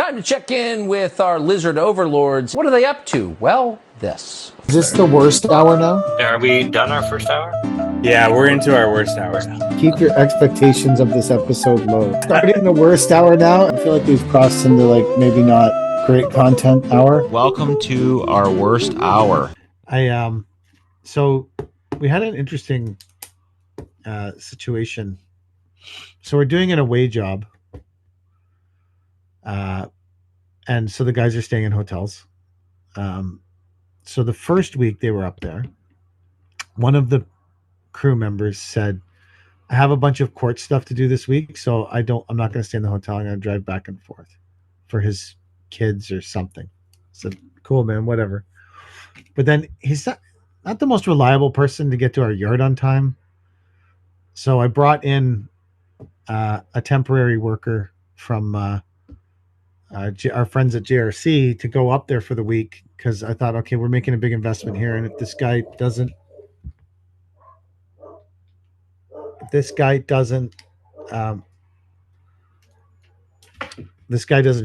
Time to check in with our lizard overlords. What are they up to? Well, this. Is this the worst hour now? Are we done our first hour? Yeah, we're into our worst hour now. Keep your expectations of this episode low. Starting the worst hour now, I feel like we've crossed into like maybe not great content hour. Welcome to our worst hour. So we had an interesting situation. So we're doing an away job. And so the guys are staying in hotels. So the first week they were up there, one of the crew members said, I have a bunch of court stuff to do this week, so I'm not going to stay in the hotel. I'm going to drive back and forth for his kids or something. I said, cool, man, whatever. But then he's not the most reliable person to get to our yard on time. So I brought in a temporary worker from our friends at JRC to go up there for the week, because I thought, okay, we're making a big investment here, and if this guy doesn't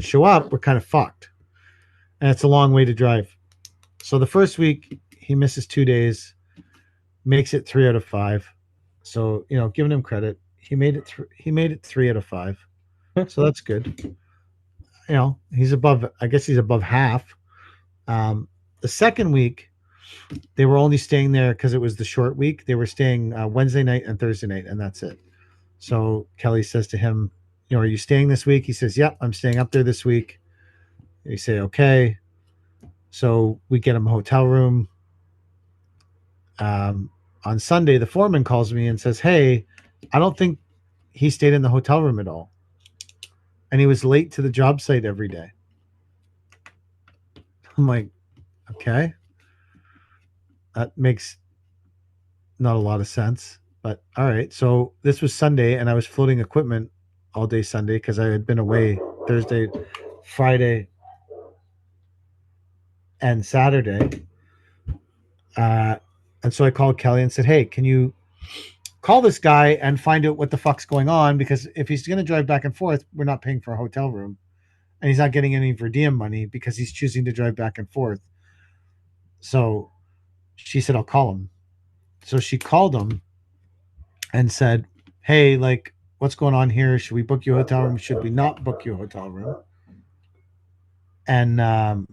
show up, we're kind of fucked, and it's a long way to drive. So the first week he misses 2 days, makes it 3 out of 5. So, giving him credit, he made it 3 out of 5. So that's good. He's above half. The second week, they were only staying there because it was the short week. They were staying Wednesday night and Thursday night, and that's it. So Kelly says to him, are you staying this week? He says, yeah, I'm staying up there this week. You say, okay. So we get him a hotel room. On Sunday, the foreman calls me and says, hey, I don't think he stayed in the hotel room at all. And he was late to the job site every day. I'm like, okay. That makes not a lot of sense, but all right. So this was Sunday, and I was floating equipment all day Sunday because I had been away Thursday, Friday, and Saturday. And so I called Kelly and said, hey, can you call this guy and find out what the fuck's going on? Because if he's going to drive back and forth, we're not paying for a hotel room, and he's not getting any per diem money because he's choosing to drive back and forth. So she said, I'll call him. So she called him and said, hey, what's going on here? Should we book you a hotel room? Should we not book you a hotel room? And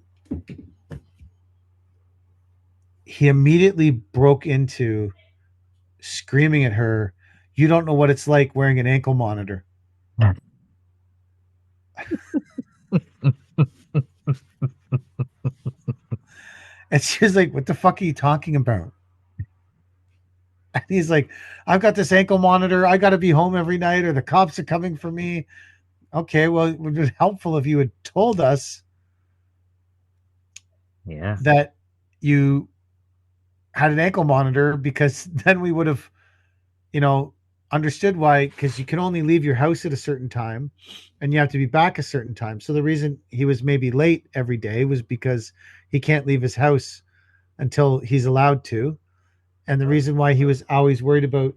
he immediately broke into screaming at her, you don't know what it's like wearing an ankle monitor. And she was like, what the fuck are you talking about? And he's like, I've got this ankle monitor. I got to be home every night, or the cops are coming for me. Okay, well, it would be helpful if you had told us that you had an ankle monitor, because then we would have, understood why, because you can only leave your house at a certain time and you have to be back a certain time. So the reason he was maybe late every day was because he can't leave his house until he's allowed to. And the reason why he was always worried about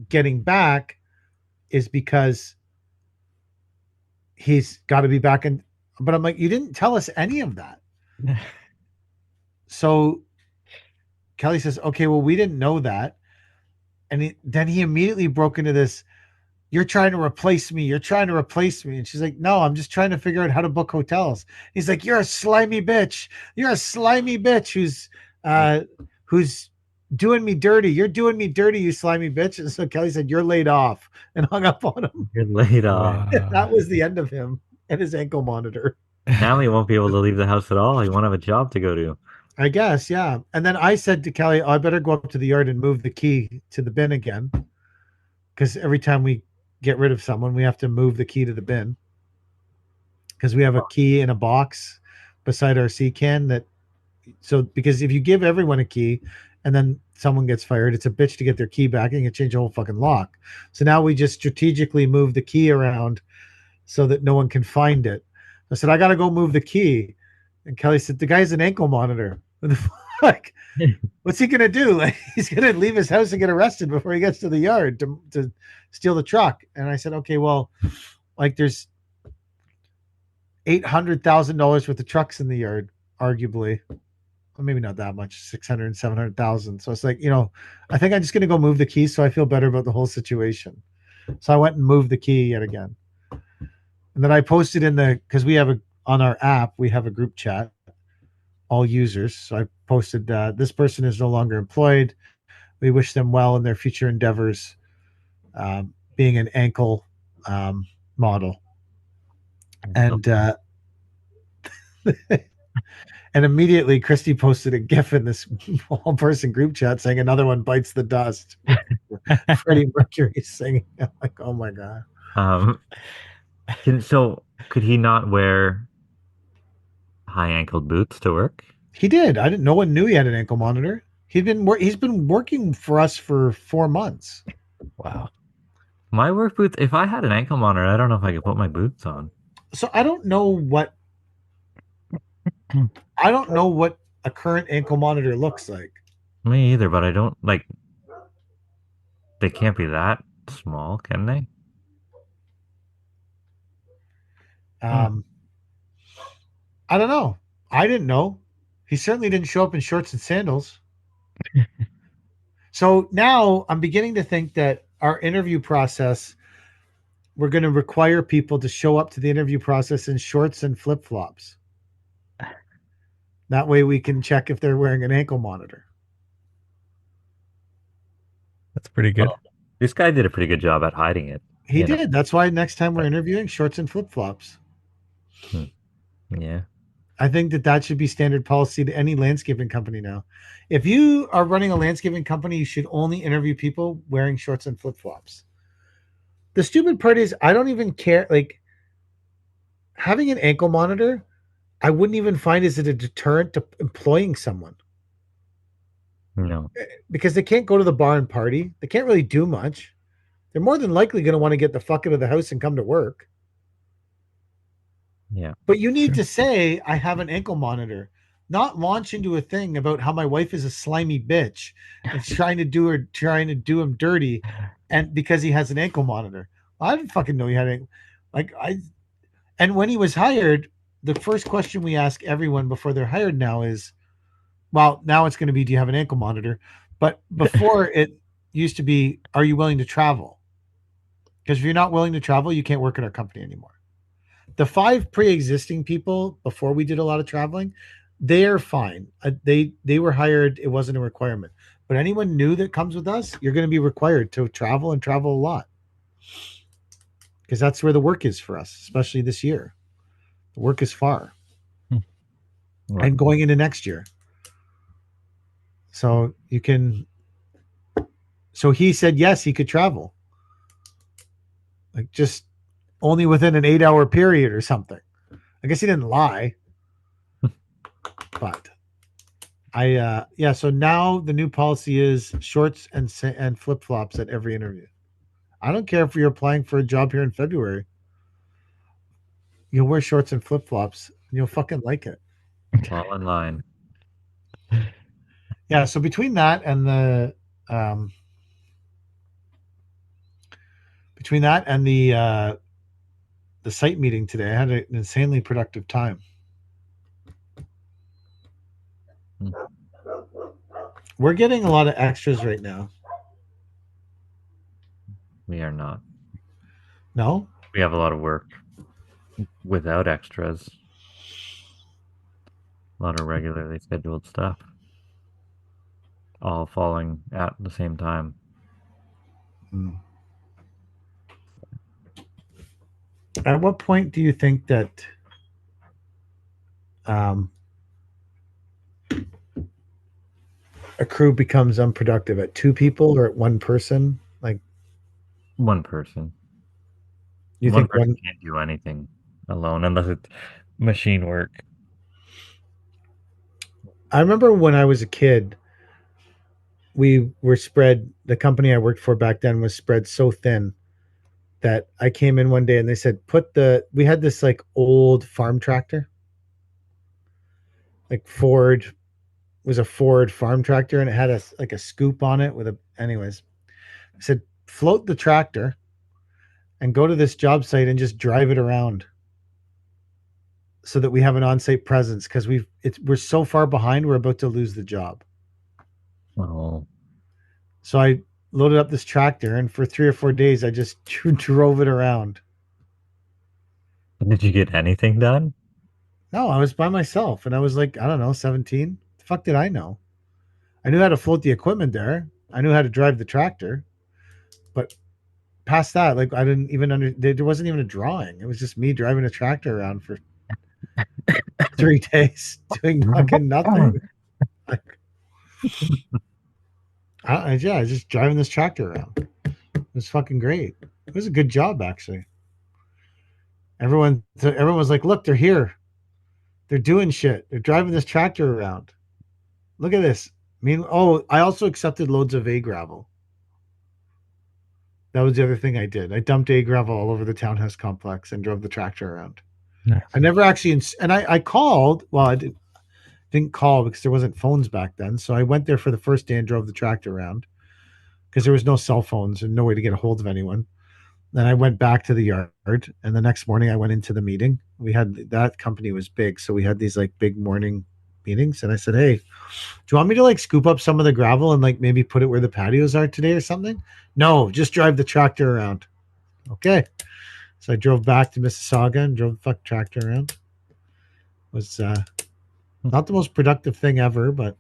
getting back is because he's got to be back in. But I'm like, you didn't tell us any of that. So Kelly says, okay, well, we didn't know that. And then he immediately broke into this, you're trying to replace me. You're trying to replace me. And she's like, no, I'm just trying to figure out how to book hotels. He's like, you're a slimy bitch. You're a slimy bitch who's doing me dirty. You're doing me dirty, you slimy bitch. And so Kelly said, you're laid off, and hung up on him. You're laid off. That was the end of him and his ankle monitor. Now he won't be able to leave the house at all. He won't have a job to go to. I guess, yeah. And then I said to Kelly, I better go up to the yard and move the key to the bin again, because every time we get rid of someone, we have to move the key to the bin, because we have a key in a box beside our sea can. Because if you give everyone a key and then someone gets fired, it's a bitch to get their key back, and you can change the whole fucking lock. So now we just strategically move the key around so that no one can find it. I said, I got to go move the key. And Kelly said, the guy's an ankle monitor. What the fuck? What's he going to do? He's going to leave his house and get arrested before he gets to the yard to steal the truck. And I said, okay, well, there's $800,000 worth of trucks in the yard, arguably. Well, maybe not that much, 600, 700,000. So it's like, I think I'm just going to go move the key so I feel better about the whole situation. So I went and moved the key yet again. And then I posted because on our app, we have a group chat, all users. So I posted, this person is no longer employed. We wish them well in their future endeavors, being an ankle model. And and immediately Christy posted a GIF in this all-person group chat saying another one bites the dust. Freddie Mercury singing. I'm like, oh my God. So could he not wear high-ankled boots to work? He did. No one knew he had an ankle monitor. He's been working for us for 4 months. Wow. My work boots, if I had an ankle monitor, I don't know if I could put my boots on. So I don't know what a current ankle monitor looks like. Me either, but I don't like. They can't be that small, can they? I don't know. I didn't know. He certainly didn't show up in shorts and sandals. So now I'm beginning to think that our interview process, we're going to require people to show up to the interview process in shorts and flip-flops. That way we can check if they're wearing an ankle monitor. That's pretty good. Well, this guy did a pretty good job at hiding it. He did. That's why next time we're interviewing, shorts and flip-flops. Yeah. I think that should be standard policy to any landscaping company now. If you are running a landscaping company, you should only interview people wearing shorts and flip-flops. The stupid part is I don't even care. Like, having an ankle monitor, I wouldn't even find as a deterrent to employing someone. No. Because they can't go to the bar and party. They can't really do much. They're more than likely going to want to get the fuck out of the house and come to work. Yeah. But you need to say, I have an ankle monitor, not launch into a thing about how my wife is a slimy bitch and trying to do him dirty, and because he has an ankle monitor. Well, I didn't fucking know he had and when he was hired, the first question we ask everyone before they're hired now is, well, now it's going to be, do you have an ankle monitor? But before it used to be, are you willing to travel? Because if you're not willing to travel, you can't work at our company anymore. The 5 pre-existing people before we did a lot of traveling, they are fine. They were hired. It wasn't a requirement. But anyone new that comes with us, you're going to be required to travel and travel a lot. Because that's where the work is for us, especially this year. The work is far. And going into next year. So he said yes, he could travel. Like just only within an 8-hour period or something. I guess he didn't lie. But so now the new policy is shorts and flip-flops at every interview. I don't care if you're applying for a job here in February. You'll wear shorts and flip-flops and you'll fucking like it. Fall in line. Yeah, so between that and the site meeting today, I had an insanely productive time. We're getting a lot of extras right now. We are not. No? We have a lot of work without extras. A lot of regularly scheduled stuff. All falling at the same time. At what point do you think that a crew becomes unproductive? At 2 people or at 1 person? Like 1 person. You one think person can't do anything alone unless it's machine work. I remember when I was a kid, we were spread. The company I worked for back then was spread so thin that I came in one day and they said, we had this like old farm tractor, like Ford, was a Ford farm tractor, and it had a scoop on it anyways. I said, float the tractor and go to this job site and just drive it around. so that we have an on-site presence because we're so far behind, we're about to lose the job. Oh, So I loaded up this tractor, and for 3 or 4 days, I just drove it around. did you get anything done? No, I was by myself, and I was like, I don't know, 17. The fuck did I know? I knew how to float the equipment there. I knew how to drive the tractor, but past that, like I didn't even there wasn't even a drawing. It was just me driving a tractor around for 3 days doing fucking nothing. Like, I was just driving this tractor around. It was fucking great. It was a good job, actually. Everyone was like, "Look, they're here. They're doing shit. They're driving this tractor around. Look at this." I also accepted loads of A gravel. That was the other thing I did. I dumped A gravel all over the townhouse complex and drove the tractor around. Nice. I never actually, and I called. Well, I didn't call because there wasn't phones back then. So I went there for the first day and drove the tractor around because there was no cell phones and no way to get a hold of anyone. Then I went back to the yard, and the next morning I went into the meeting. We had that company was big, so we had these like big morning meetings. And I said, "Hey, do you want me to like scoop up some of the gravel and like maybe put it where the patios are today or something?" "No, just drive the tractor around." Okay. So I drove back to Mississauga and drove the fuck tractor around. It was not the most productive thing ever, but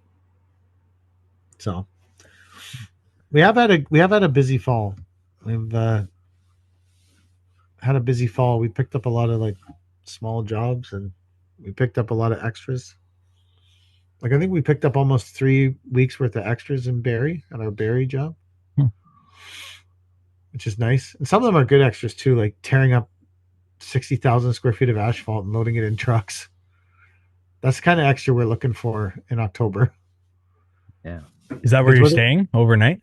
so we have had a busy fall. We've had a busy fall. We picked up a lot of like small jobs and we picked up a lot of extras. Like I think we picked up almost 3 weeks worth of extras in Barrie on our Barrie job, which is nice. And some of them are good extras too, like tearing up 60,000 square feet of asphalt and loading it in trucks. That's the kind of extra we're looking for in October. Yeah. Is that where you're staying overnight?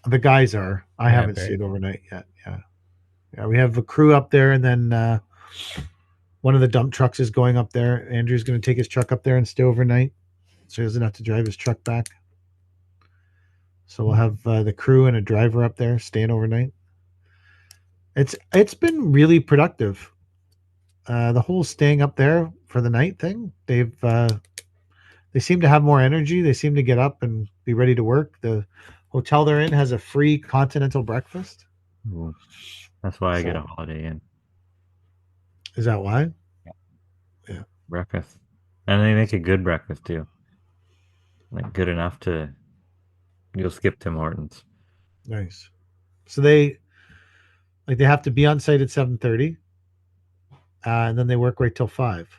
The guys are. I haven't stayed overnight yet. Yeah. We have a crew up there, and then one of the dump trucks is going up there. Andrew's going to take his truck up there and stay overnight, so he doesn't have to drive his truck back. So we'll have the crew and a driver up there staying overnight. It's been really productive. The whole staying up there for the night thing. They seem to have more energy. They seem to get up and be ready to work. The hotel they're in has a free continental breakfast. Ooh, that's why I get a Holiday Inn. Is that why? Yeah. Breakfast. And they make a good breakfast too. Like good enough you'll skip Tim Hortons. Nice. So they have to be on site at 7:30. And then they work right till 5,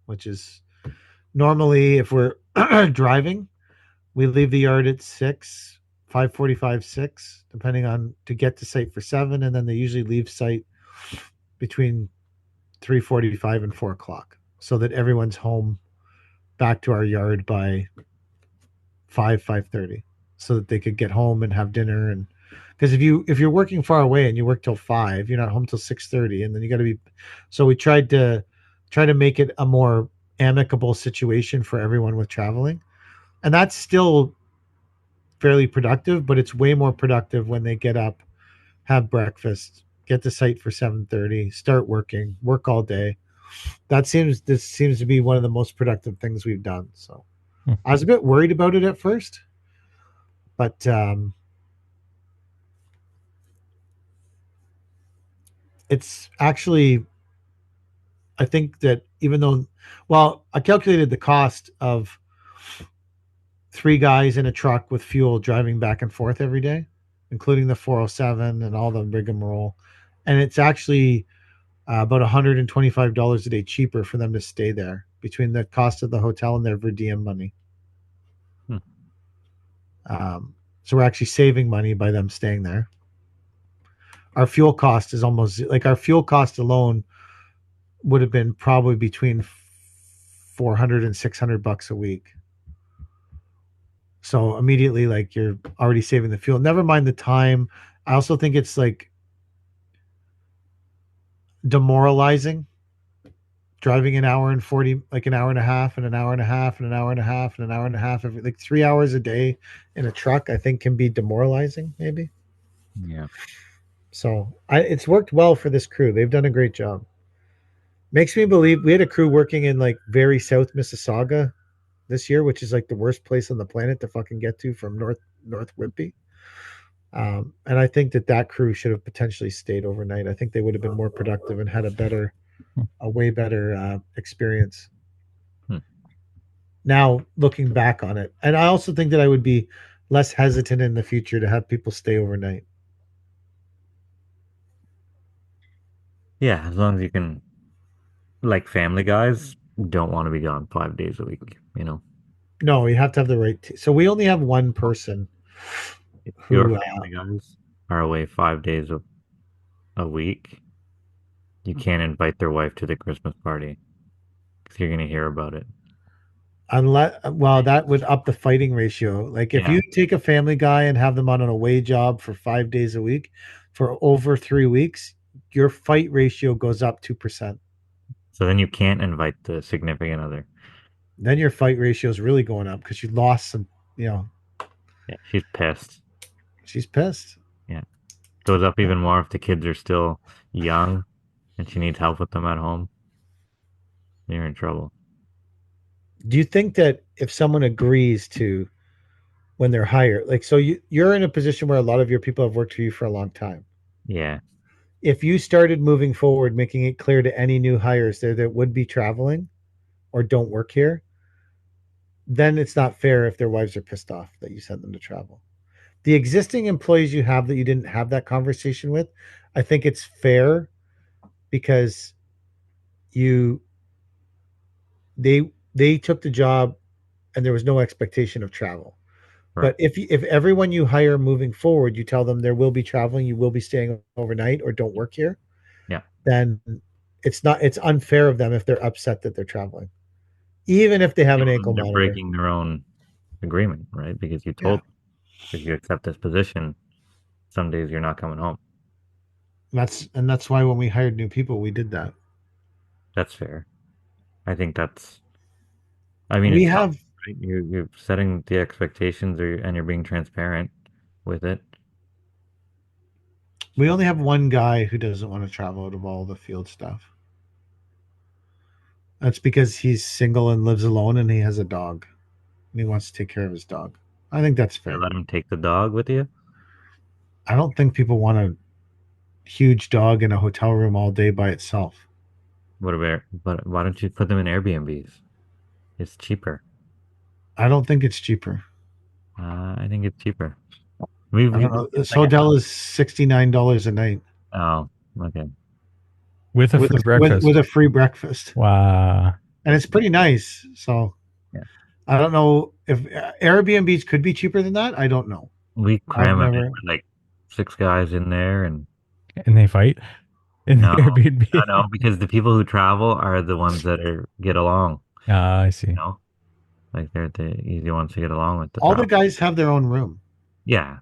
which is normally if we're driving, we leave the yard at 6, 5:45, 6, depending on to get to site for 7, and then they usually leave site between 3:45 and 4 o'clock, so that everyone's home back to our yard by 5:30, so that they could get home and have dinner. And because if you're working far away and you work till 5, you're not home till 6:30, and then you got to be. So we tried to make it a more amicable situation for everyone with traveling, and that's still fairly productive, but it's way more productive when they get up, have breakfast, get to site for 7:30, start working, work all day. This seems to be one of the most productive things we've done. So I was a bit worried about it at first, but it's actually, I think that even though, well, I calculated the cost of 3 guys in a truck with fuel driving back and forth every day, including the 407 and all the rigmarole. And it's actually about $125 a day cheaper for them to stay there between the cost of the hotel and their per diem money. So we're actually saving money by them staying there. Our fuel cost is almost like our fuel cost alone would have been probably between $400 and $600 a week. So immediately, like you're already saving the fuel. Never mind the time. I also think it's like demoralizing driving an hour and 40, like an hour and a half and an hour and a half and an hour and a half and an hour and a half, every like 3 hours a day in a truck, I think can be demoralizing maybe. Yeah. So it's worked well for this crew. They've done a great job. Makes me believe we had a crew working in like very South Mississauga this year, which is like the worst place on the planet to fucking get to from North Whitby. And I think that crew should have potentially stayed overnight. I think they would have been more productive and had a way better experience. Hmm. Now looking back on it, and I also think that I would be less hesitant in the future to have people stay overnight. Yeah, as long as you can, like family guys, don't want to be gone 5 days a week, you know? No, you have to have the right. So we only have one person If your who family guys are away 5 days a week, you can't invite their wife to the Christmas party because you're going to hear about it. unless well that would up the fighting ratio. Like if Yeah. you take a family guy and have them on an away job for 5 days a week for over 3 weeks, your fight ratio goes up 2%. So then you can't invite the significant other. Then your fight ratio is really going up because you lost some. Yeah, she's pissed. She's pissed. Yeah. Goes up even more if the kids are still young and she needs help with them at home. You're in trouble. Do you think that if someone agrees to when they're hired, like so you're in a position where a lot of your people have worked for you for a long time. Yeah. If you started moving forward, making it clear to any new hires there that would be traveling or don't work here, then it's not fair if their wives are pissed off that you sent them to travel. The existing employees you have that you didn't have that conversation with, I think it's fair because you they took the job and there was no expectation of travel. Right. But if everyone you hire moving forward, you tell them there will be traveling, you will be staying overnight or don't work here, Yeah. then it's unfair of them if they're upset that they're traveling. Even if they have an ankle They're monitor. breaking their own agreement, right? Because you told them, if you accept this position, some days you're not coming home. That's why when we hired new people, we did that. That's fair. I think I mean, We it's tough, have right? You're setting the expectations and you're being transparent with it. we only have one guy who doesn't want to travel out of all the field stuff. That's because he's single and lives alone and he has a dog. And he wants to take care of his dog. I think that's You fair. let him take the dog with you? I don't think people want a huge dog in a hotel room all day by itself. But why don't you put them in Airbnbs? It's cheaper. I don't think it's cheaper. I think it's cheaper. I don't know. This hotel is $69 a night. Oh, okay. With a free breakfast. With a free breakfast. Wow. And it's pretty nice. So Yeah. I don't know if Airbnbs could be cheaper than that. I don't know. We cram them in never- with like 6 guys in there and And they fight in no, the Airbnb. no, because the people who travel are the ones that get along, Ah, I see. you know? Like they're the easy ones to get along with. All the guys have their own room. Yeah.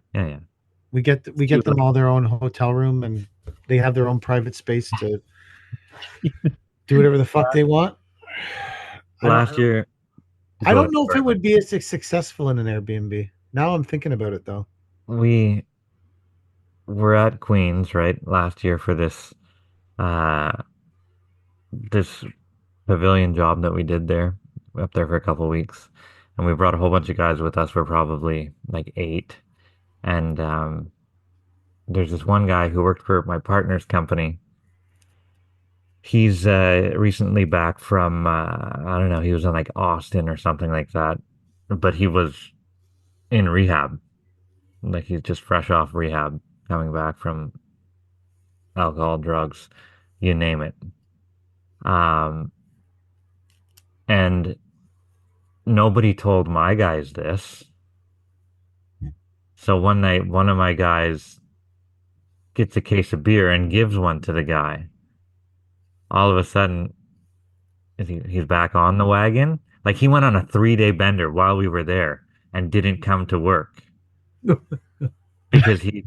We get them all their own hotel room and they have their own private space to do whatever the fuck they want. Last year, I don't know if it would be as successful in an Airbnb. Now I'm thinking about it though. we were at Queens, right, last year for this this pavilion job that we did there, up there for a couple of weeks. And we brought a whole bunch of guys with us. We're probably like 8. And there's this one guy who worked for my partner's company. He's recently back from, I don't know, he was in like Austin or something like that. But he was in rehab. Like he's just fresh off rehab, coming back from alcohol, drugs, you name it. And nobody told my guys this. So one night, one of my guys gets a case of beer and gives one to the guy. All of a sudden, he's back on the wagon. Like he went on a 3-day bender while we were there and didn't come to work because he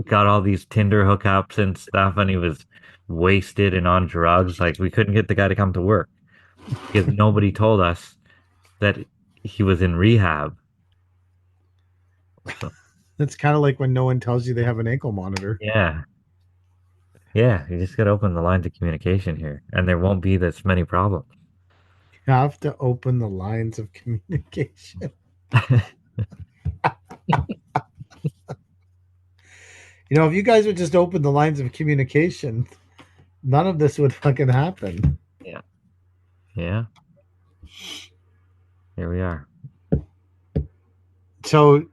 got all these Tinder hookups and stuff, and he was wasted and on drugs. Like we couldn't get the guy to come to work because nobody told us that he was in rehab. So, It's kind of like when no one tells you they have an ankle monitor. yeah. Yeah, you just got to open the lines of communication here, and there won't be this many problems. You have to open the lines of communication. If you guys would just open the lines of communication, none of this would fucking happen. Yeah. Yeah. Here we are. So,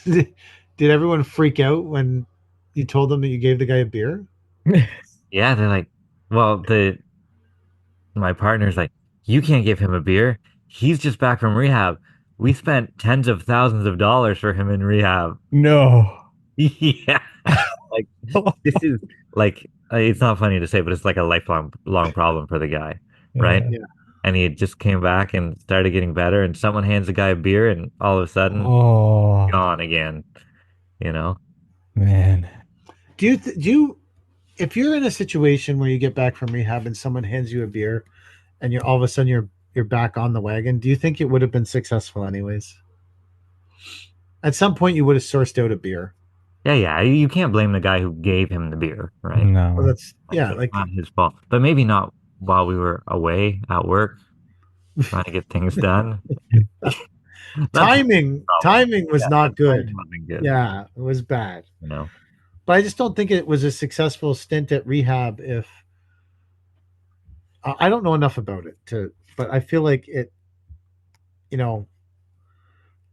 did everyone freak out when you told them that you gave the guy a beer? Yeah, they're like, well, my partner's like, you can't give him a beer. He's just back from rehab. We spent tens of thousands of dollars for him in rehab. No. Yeah. Like this is like it's not funny to say, but it's like a lifelong long problem for the guy, right? Yeah. Yeah. And he just came back and started getting better, and someone hands the guy a beer, and all of a sudden, Oh, gone again. You know? man. Do you if you're in a situation where you get back from rehab and someone hands you a beer and you're all of a sudden you're back on the wagon, do you think it would have been successful anyways? At some point you would have sourced out a beer. Yeah, yeah. You can't blame the guy who gave him the beer, right? Well, No. that's It's not his fault. But maybe not while we were away at work trying to get things done. timing was not good. Timing wasn't good. Yeah, it was bad. You know? But I just don't think it was a successful stint at rehab. If I don't know enough about it but I feel like it.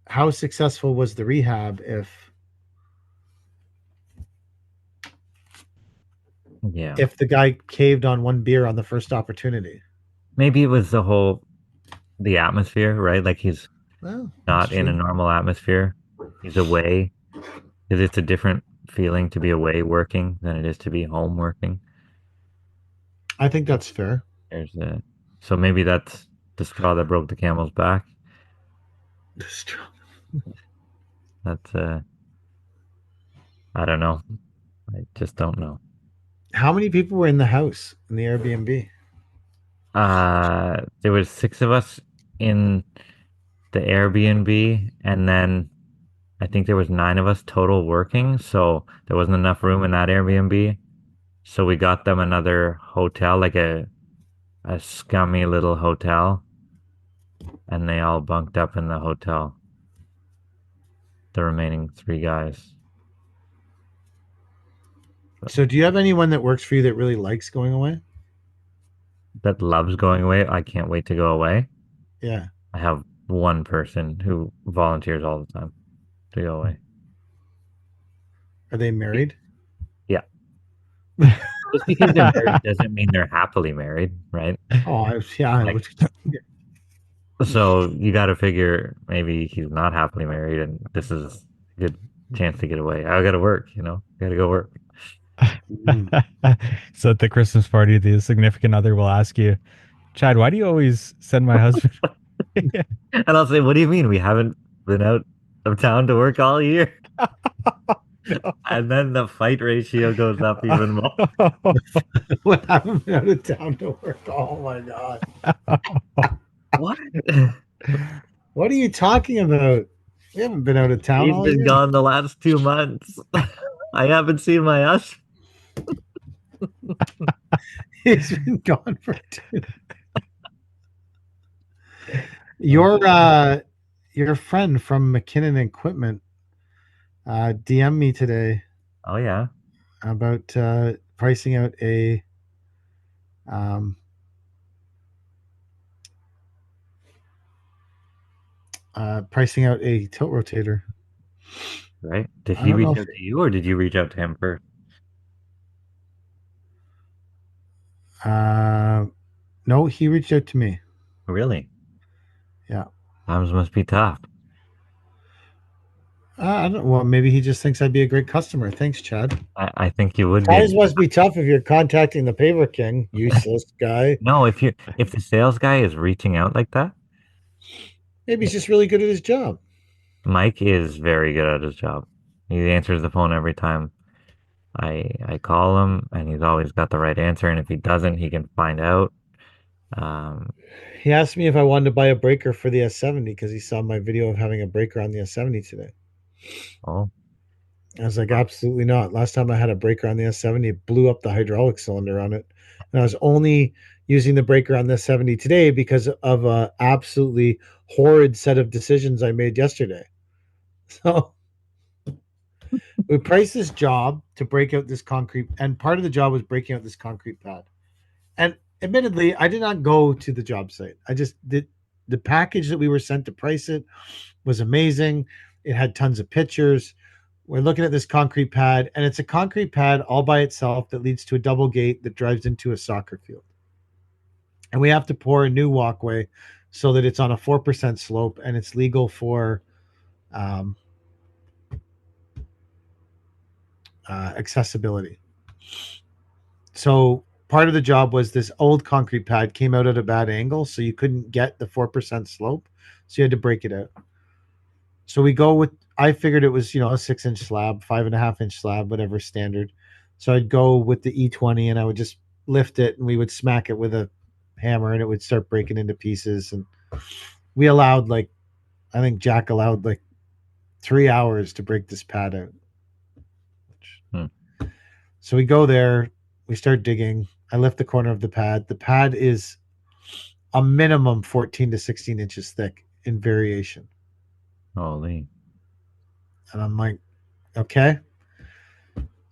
How successful was the rehab Yeah. if the guy caved on one beer on the first opportunity? Maybe it was the atmosphere, right? Like he's Well, not that's in a true. normal atmosphere. He's away. Because it's a different feeling to be away working than it is to be home working. I think that's fair. So maybe that's the straw that broke the camel's back. That's I don't know. I just don't know. How many people were in the house in the Airbnb? There was 6 of us in the Airbnb, and then I think there was 9 of us total working, so there wasn't enough room in that Airbnb. So we got them another hotel, like a scummy little hotel, and they all bunked up in the hotel. The remaining 3 guys. So, do you have anyone that works for you that really likes going away? That loves going away. I can't wait to go away. Yeah. I have one person who volunteers all the time to go away. Are they married? Yeah. Just because they're married doesn't mean they're happily married, right? Oh, yeah. Like, so you got to figure maybe he's not happily married, and this is a good chance to get away. I got to work, got to go work. So at the Christmas party, the significant other will ask you, Chad, why do you always send my husband? And I'll say, what do you mean? We haven't been out of town to work all year? And then the fight ratio goes up even more. What haven't been out of town to work? Oh my god. What? What are you talking about? We haven't been out of town. He's been gone the last 2 months. I haven't seen my husband. He's been gone for 2. Your friend from McKinnon Equipment DM me today. Oh yeah. About pricing out a tilt rotator. Right? Did he reach out to you, or did you reach out to him first? No, he reached out to me. Really? Yeah. Times must be tough. I don't know. Well, maybe he just thinks I'd be a great customer. Thanks, Chad. I think you would Times must be tough if you're contacting the Paver King, useless guy. No, if the sales guy is reaching out like that, maybe he's just really good at his job. Mike is very good at his job. He answers the phone every time I call him, and he's always got the right answer. And if he doesn't, he can find out. He asked me if I wanted to buy a breaker for the S70 because he saw my video of having a breaker on the S70 today. Oh. I was like, absolutely not. Last time I had a breaker on the S70, it blew up the hydraulic cylinder on it. And I was only using the breaker on the 70 today because of a absolutely horrid set of decisions I made yesterday. So we priced this job to break out this concrete, and part of the job was breaking out this concrete pad. And admittedly, I did not go to the job site. I just did the package that we were sent to price it was amazing. It had tons of pictures. We're looking at this concrete pad, and it's a concrete pad all by itself that leads to a double gate that drives into a soccer field. And we have to pour a new walkway so that it's on a 4% slope and it's legal for accessibility. So part of the job was this old concrete pad came out at a bad angle, so you couldn't get the 4% slope. So you had to break it out. So we go with, I figured it was, a 6-inch slab, 5.5-inch slab, whatever standard. So I'd go with the E20 and I would just lift it and we would smack it with a hammer and it would start breaking into pieces. And we allowed I think Jack allowed 3 hours to break this pad out. So we go there, we start digging. I lift the corner of the pad. The pad is a minimum 14 to 16 inches thick in variation. Holy. And I'm like, okay.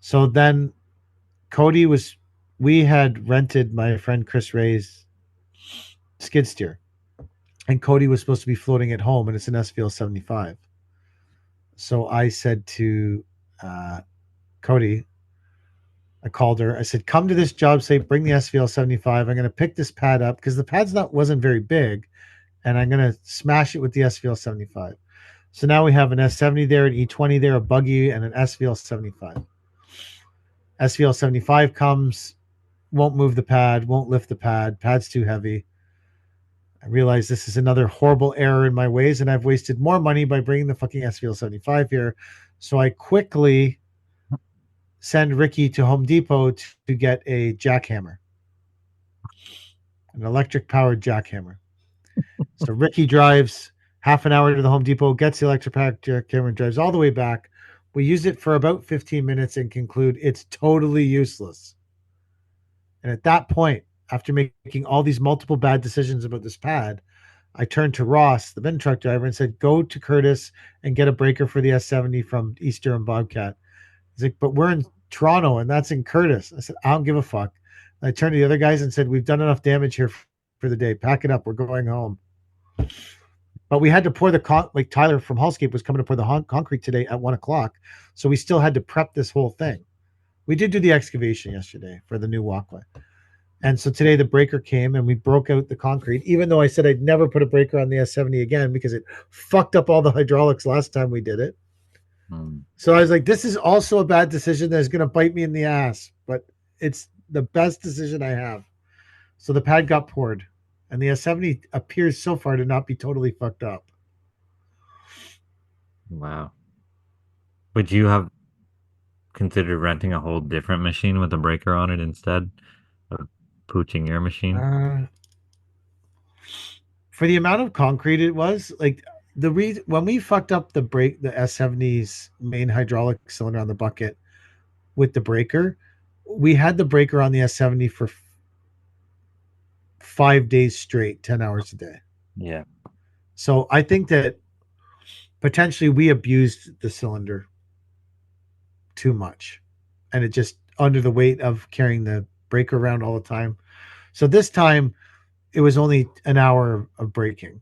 So then we had rented my friend Chris Ray's skid steer. And Cody was supposed to be floating at home, and it's an SVL 75. So I said to Cody, I called her. I said, come to this job site, bring the SVL 75. I'm going to pick this pad up because the pad's wasn't very big, and I'm going to smash it with the SVL 75. So now we have an S70 there, an E20 there, a buggy, and an SVL 75. SVL 75 comes, won't move the pad, won't lift the pad. Pad's too heavy. I realize this is another horrible error in my ways, and I've wasted more money by bringing the fucking SVL 75 here. So I quickly send Ricky to Home Depot to get a jackhammer, an electric powered jackhammer. So Ricky drives half an hour to the Home Depot, gets the electric powered jackhammer, and drives all the way back. We use it for about 15 minutes and conclude it's totally useless. And at that point, after making all these multiple bad decisions about this pad, I turned to Ross, the bin truck driver, and said, go to Curtis and get a breaker for the S70 from Easter and Bobcat. He's like, but we're in Toronto and that's in Curtis. I said, I don't give a fuck. And I turned to the other guys and said, we've done enough damage here for the day. Pack it up. We're going home. But we had to pour Tyler from Hallscape was coming to pour the concrete today at 1:00. So we still had to prep this whole thing. We did do the excavation yesterday for the new walkway. And so today the breaker came and we broke out the concrete, even though I said I'd never put a breaker on the S70 again because it fucked up all the hydraulics last time we did it. So I was like, this is also a bad decision that's going to bite me in the ass, but it's the best decision I have. So the pad got poured and the S70 appears so far to not be totally fucked up. Wow. Would you have considered renting a whole different machine with a breaker on it instead of pooching your machine? For the amount of concrete it was, the reason when we fucked up the S70's main hydraulic cylinder on the bucket with the breaker, we had the breaker on the S70 for 5 days straight, 10 hours a day. Yeah. So I think that potentially we abused the cylinder too much, and it just under the weight of carrying the breaker around all the time. So this time it was only an hour of braking.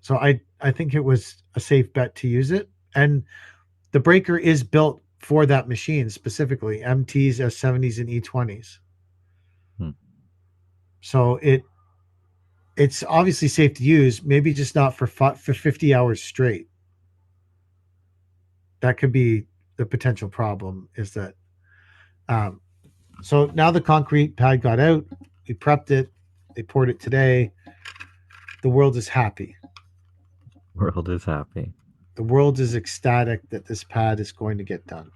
So I think it was a safe bet to use it. And the breaker is built for that machine specifically, MTs, S70s, and E20s. So it's obviously safe to use, maybe just not for 50 hours straight. That could be the potential problem, is that so now the concrete pad got out, we prepped it, they poured it today. The world is happy. World is happy. The world is ecstatic that this pad is going to get done.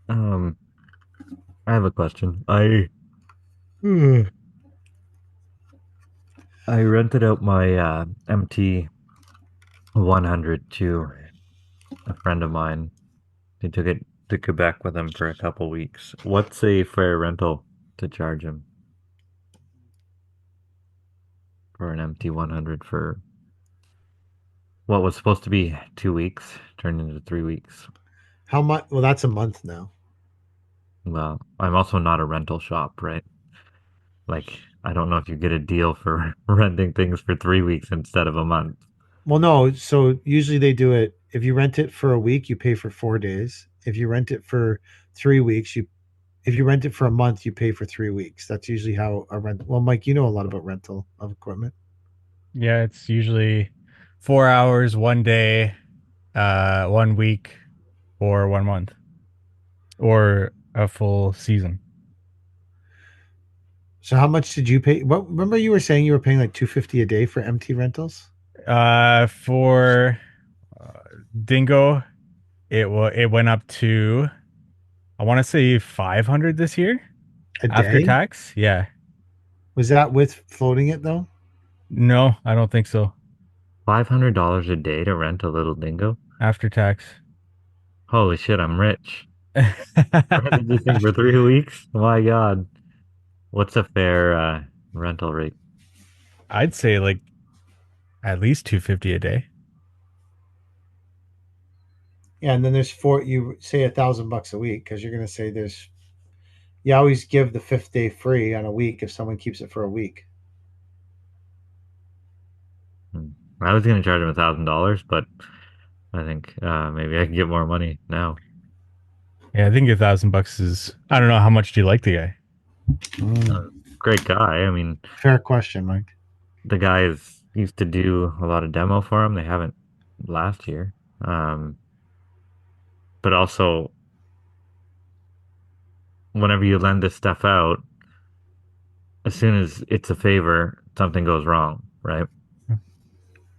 I have a question. I rented out my MT 100 to a friend of mine. He took it to Quebec with him for a couple weeks. What's a fair rental to charge him for an MT-100 for what was supposed to be 2 weeks, turned into 3 weeks? How much? Well, that's a month now. Well, I'm also not a rental shop, right? Like, I don't know if you get a deal for renting things for 3 weeks instead of a month. Well, no. So usually they do it. If you rent it for a week, you pay for 4 days. If you rent it for 3 weeks, if you rent it for a month, you pay for 3 weeks. That's usually how a rent. Well, Mike, you know a lot about rental of equipment. Yeah, it's usually 4 hours, 1 day, 1 week, or 1 month, or a full season. So how much did you pay? What? Remember you were saying you were paying like $250 a day for MT rentals For Dingo, it went up to, I want to say 500 this year a after day. tax. Yeah. Was that with floating it though? No, I don't think so. $500 a day to rent a little dingo? After tax. Holy shit, I'm rich. Rented this thing for 3 weeks? My God. What's a fair rental rate? I'd say like at least 250 a day. Yeah, and then there's four. You say $1,000 a week because you're going to say there's. You always give the fifth day free on a week if someone keeps it for a week. I was going to charge him $1,000, but I think maybe I can get more money now. Yeah, I think $1,000 is. I don't know how much do you like the guy? Great guy. I mean, Fair question, Mike. the guys used to do a lot of demo for him. They haven't last year. But also, whenever you lend this stuff out, as soon as it's a favor, something goes wrong, right?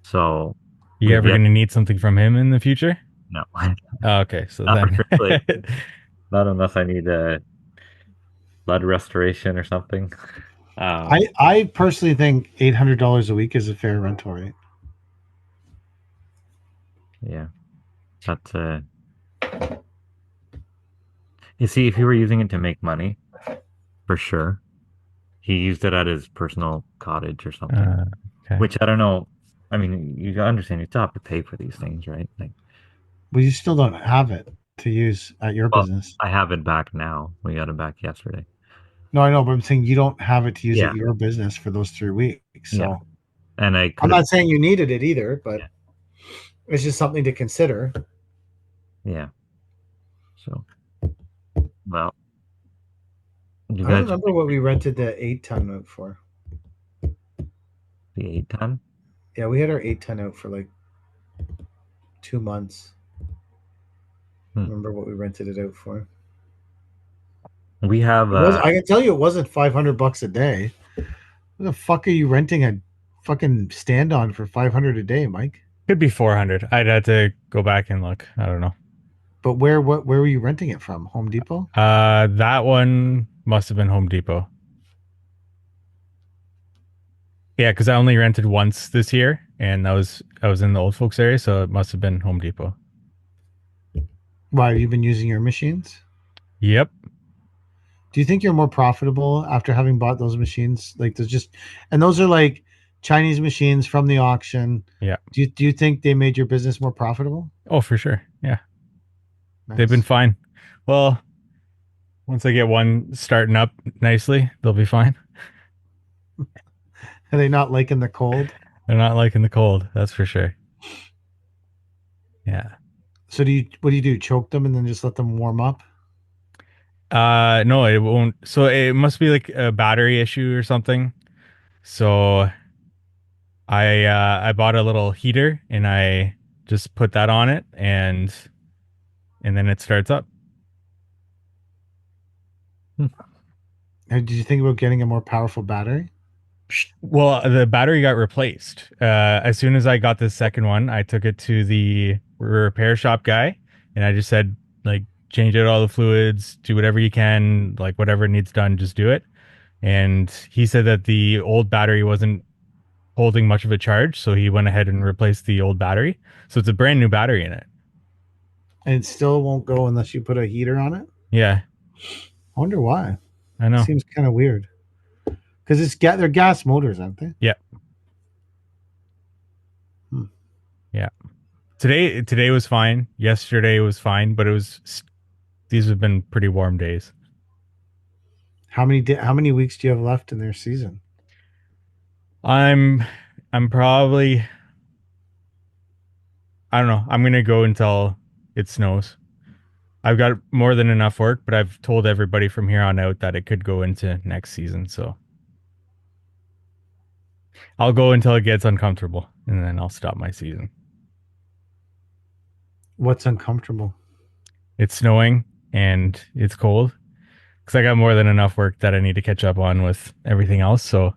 So You ever going to need something from him in the future? no, Oh, okay, so not then really. Not unless I need a blood restoration or something. I personally think $800 a week is a fair rental rate. Yeah, that's you see, if he were using it to make money, for sure, he used it at his personal cottage or something. okay. Which I don't know. I mean, you understand, you still have to pay for these things, right? Like, Well, you still don't have it to use at your well, business. I have it back now. We got it back yesterday. No, I know, but I'm saying you don't have it to use Yeah. at your business for those 3 weeks. So Yeah. And I I'm could not saying you needed it either, but Yeah. it's just something to consider. yeah. So, well, you I don't guys remember what we rented the 8-ton out for. the 8-ton? Yeah, we had our 8-ton out for like 2 months. Remember what we rented it out for? We have I can tell you it wasn't $500 a day. What the fuck are you renting a fucking stand on for $500 a day, Mike? Could be 400. I'd have to go back and look. I don't know. But where were you renting it from? Home Depot? That one must have been Home Depot. Yeah, because I only rented once this year, and I was in the old folks area, so it must have been Home Depot. Why have you been using your machines? Yep. Do you think you're more profitable after having bought those machines? Like those are like Chinese machines from the auction. Yeah. Do you think they made your business more profitable? Oh, for sure. Yeah. Nice. They've been fine. Well, once I get one starting up nicely, they'll be fine. Are they not liking the cold? They're not liking the cold, that's for sure. Yeah. So what do you do? Choke them and then just let them warm up? No, it won't. So it must be like a battery issue or something. So I bought a little heater and I just put that on it and then it starts up. Did you think about getting a more powerful battery? Well, the battery got replaced. As soon as I got the second one, I took it to the repair shop guy and I just said, like, change out all the fluids, do whatever you can, like whatever needs done, just do it. And he said that the old battery wasn't holding much of a charge, so he went ahead and replaced the old battery. So it's a brand new battery in it. And it still won't go unless you put a heater on it. Yeah, I wonder why. I know. Seems kind of weird. Because they're gas motors, aren't they? Yeah. Hmm. Yeah. Today was fine. Yesterday was fine, but these have been pretty warm days. How many weeks do you have left in their season? I'm probably, I don't know. I'm gonna go until it snows. I've got more than enough work, but I've told everybody from here on out that it could go into next season. So I'll go until it gets uncomfortable, and then I'll stop my season. What's uncomfortable? It's snowing and it's cold because I got more than enough work that I need to catch up on with everything else. So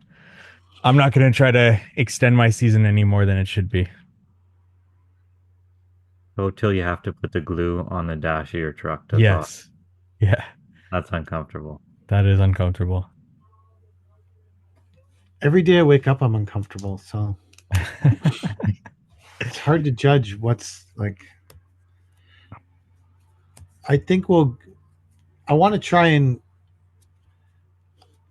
I'm not going to try to extend my season any more than it should be. Go till you have to put the glue on the dash of your truck to thaw. Yes. Yeah, That's uncomfortable. that is uncomfortable. Every day I wake up, I'm uncomfortable. So it's hard to judge what's like. I think I want to try and.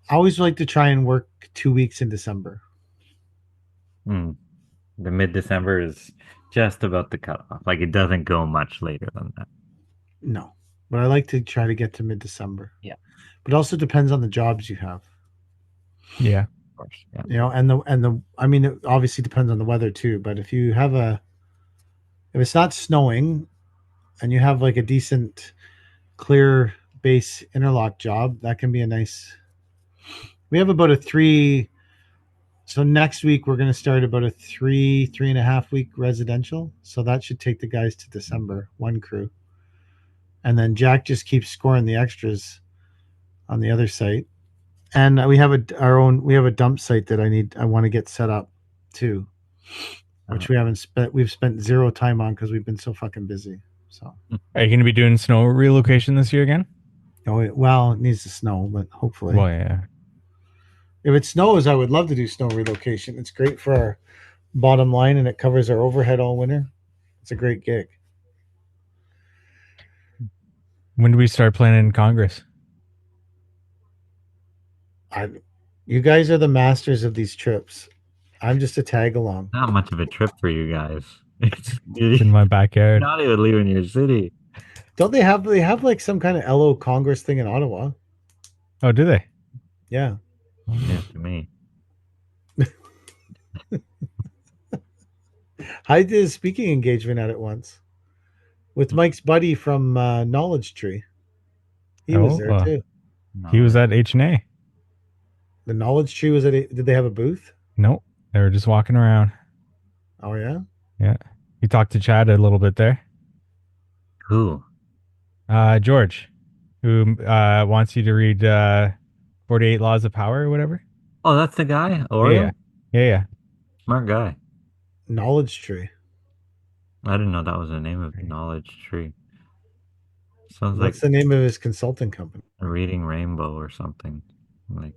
I always like to try and work 2 weeks in December. The mid-December is just about the cutoff. Like, it doesn't go much later than that. No, but I like to try to get to mid-December. Yeah. But it also depends on the jobs you have. Yeah. Of course. Yeah. You know, and the I mean, it obviously depends on the weather too. But if it's not snowing, and you have like a decent, clear base interlock job, that can be a nice. We have about a 3. So next week we're going to start about a 3.5 week residential. So that should take the guys to December, one crew. And then Jack just keeps scoring the extras on the other site. And we have a dump site that I want to get set up too, which we've spent zero time on because we've been so fucking busy. So Are you going to be doing snow relocation this year again? well, it needs to snow, but hopefully. Well, yeah. If it snows, I would love to do snow relocation. It's great for our bottom line and it covers our overhead all winter. It's a great gig. When do we start planning Congress? You guys are the masters of these trips. I'm just a tag along. Not much of a trip for you guys. It's in my backyard. Not even leaving your city. Don't they have like some kind of LO Congress thing in Ottawa? Oh, do they? Yeah. Yeah, to me. I did a speaking engagement at it once with Mike's buddy from Knowledge Tree. He was there too. He was at HNA. The Knowledge Tree was did they have a booth? Nope. They were just walking around. Oh, yeah? Yeah. You talked to Chad a little bit there. Who? George, who wants you to read 48 Laws of Power or whatever. Oh, that's the guy? Oreo? Yeah. Smart guy. Knowledge Tree. I didn't know that was the name of the Knowledge Tree. Sounds What's like the name of his consulting company? Reading Rainbow or something. Like,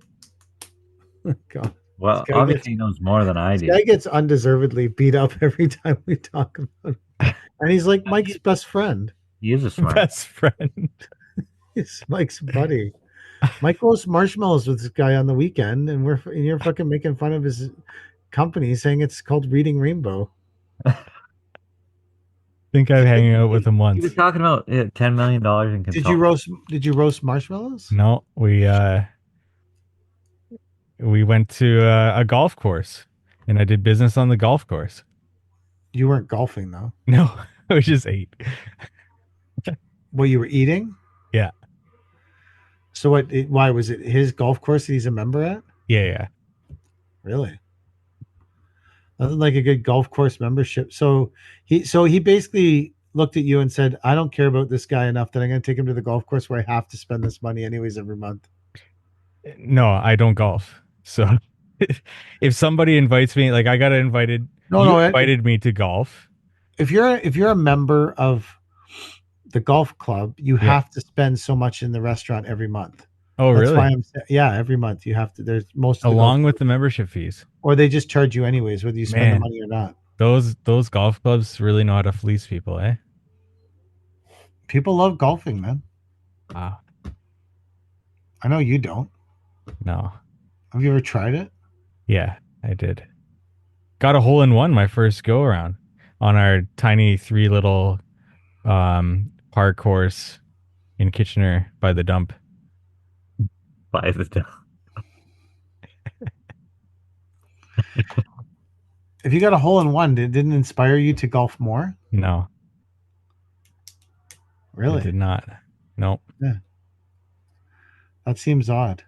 God. well, obviously he knows more than I do. This guy gets undeservedly beat up every time we talk about him. And he's like Mike's best friend. He is a smart Best friend. He's Mike's buddy. Mike roasts marshmallows with this guy on the weekend, and you're fucking making fun of his company, saying it's called Reading Rainbow. I think I'm hanging out with him He once. was talking about $10 million in consulting. Did you roast marshmallows? No, we went to a golf course, and I did business on the golf course. You weren't golfing though. No, we just ate. Well, you were eating? Yeah. So why was it his golf course that he's a member at? Yeah. Really? Nothing like a good golf course membership. So he basically looked at you and said, I don't care about this guy enough that I'm going to take him to the golf course where I have to spend this money anyways every month. No, I don't golf. So if somebody invites me, like I got invited, invited me to golf. If you're a member of the golf club, you have to spend so much in the restaurant every month. Oh, That's really? Why every month you have to. There's most of along with the membership fees, or they just charge you anyways, whether you spend the money or not. Those golf clubs really know how to fleece people, eh? People love golfing, man. Wow. I know you don't. No. Have you ever tried it? Yeah, I did. Got a hole in one my first go around on our tiny 3 little park course in Kitchener by the dump. By the time. If you got a hole in one, it didn't inspire you to golf more? No, it Really? did not. Nope. Yeah. That seems odd.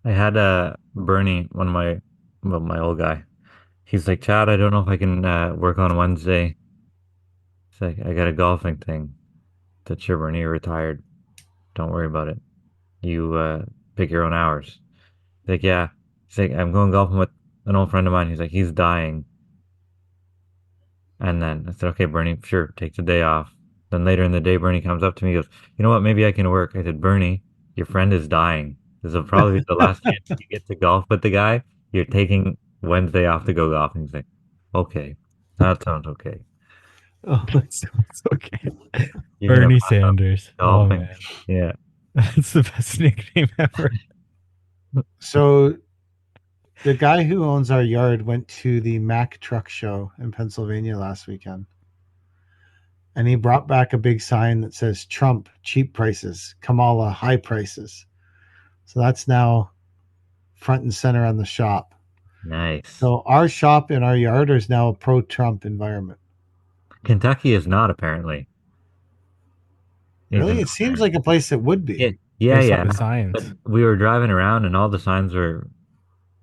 I had Bernie, my old guy. He's like, Chad, I don't know if I can work on Wednesday. It's like, I got a golfing thing. That's sure, Bernie, you're retired. Don't worry about it. You pick your own hours. He's like, yeah. He's like, I'm going golfing with an old friend of mine. He's like, he's dying. And then I said, okay, Bernie, sure, take the day off. Then later in the day, Bernie comes up to me and goes, you know what, maybe I can work. I said, Bernie, your friend is dying. This will probably be the last chance you get to golf with the guy. You're taking Wednesday off to go golfing. He's like, okay, that sounds okay. Oh, that's okay. You're gonna Bernie pass up Sanders. Oh golfing. man, Yeah. that's the best nickname ever. So the guy who owns our yard went to the Mack truck show in Pennsylvania last weekend. And he brought back a big sign that says Trump, cheap prices, Kamala, high prices. So that's now front and center on the shop. Nice. So our shop in our yard is now a pro-Trump environment. Kentucky is not apparently. Really? Even It seems like a place that would be. yeah, Based on yeah. the signs. But we were driving around and all the signs were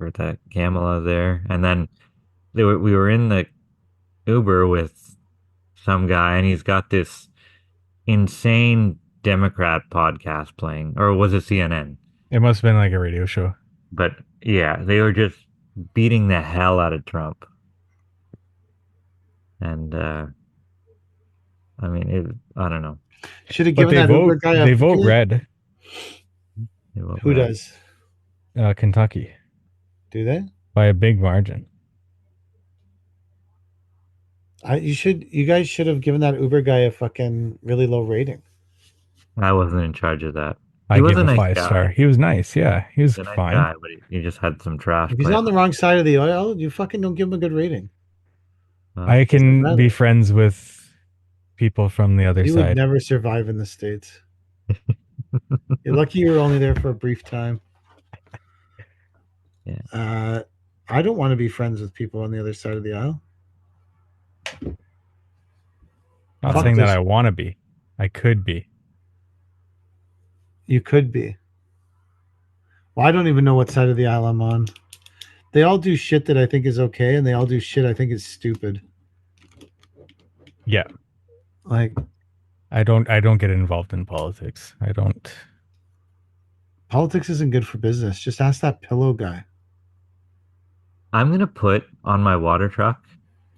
that Kamala there, and then we were in the Uber with some guy, and he's got this insane Democrat podcast playing, or was it CNN? It must have been like a radio show. But yeah, they were just beating the hell out of Trump, and I mean, I don't know. Should have But given that Uber guy a they vote red. Who does? Kentucky Do they? by a big margin. You guys should have given that Uber guy a fucking really low rating. I wasn't in charge of that. I He was gave a him a nice 5-star. guy. He was nice. Yeah, he was He's a nice fine. guy, but he just had some trash. If he's playing. on the wrong side of the aisle, you fucking don't give him a good rating. I can be friends with people from the other You would side. never survive in the States. You're lucky you were only there for a brief time. Yeah. I don't want to be friends with people on the other side of the aisle. Not Fuck saying that this. I want to be. I could be. You could be. Well, I don't even know what side of the aisle I'm on. They all do shit that I think is okay, and they all do shit I think is stupid. Yeah. Like, I don't get involved in politics. I don't. politics isn't good for business. Just ask that pillow guy. I'm gonna put on my water truck,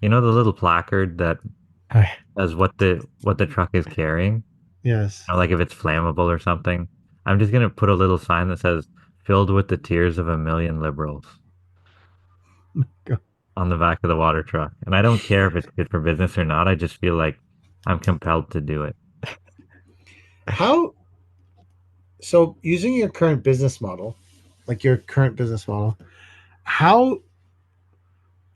the little placard that says what the truck is carrying, Yes. like if it's flammable or something. I'm just gonna put a little sign that says "Filled with the tears of a million liberals" on the back of the water truck. And I don't care if it's good for business or not. I just feel like I'm compelled to do it. So using your current business model, how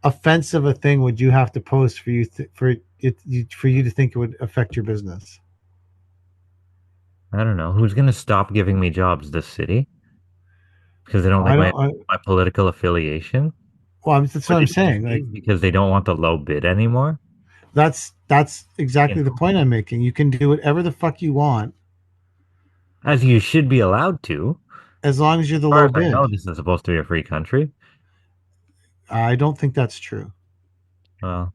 offensive a thing would you have to post for you for you to think it would affect your business? I don't know who's gonna stop giving me jobs. The city, because they don't like my political affiliation. Well, that's what I'm saying. Like, because they don't want the low bid anymore. that's exactly the point I'm making. You can do whatever the fuck you want, as you should be allowed to, as long as you're the as far low as I bid. know, this is supposed to be a free country. I don't think that's true. Well,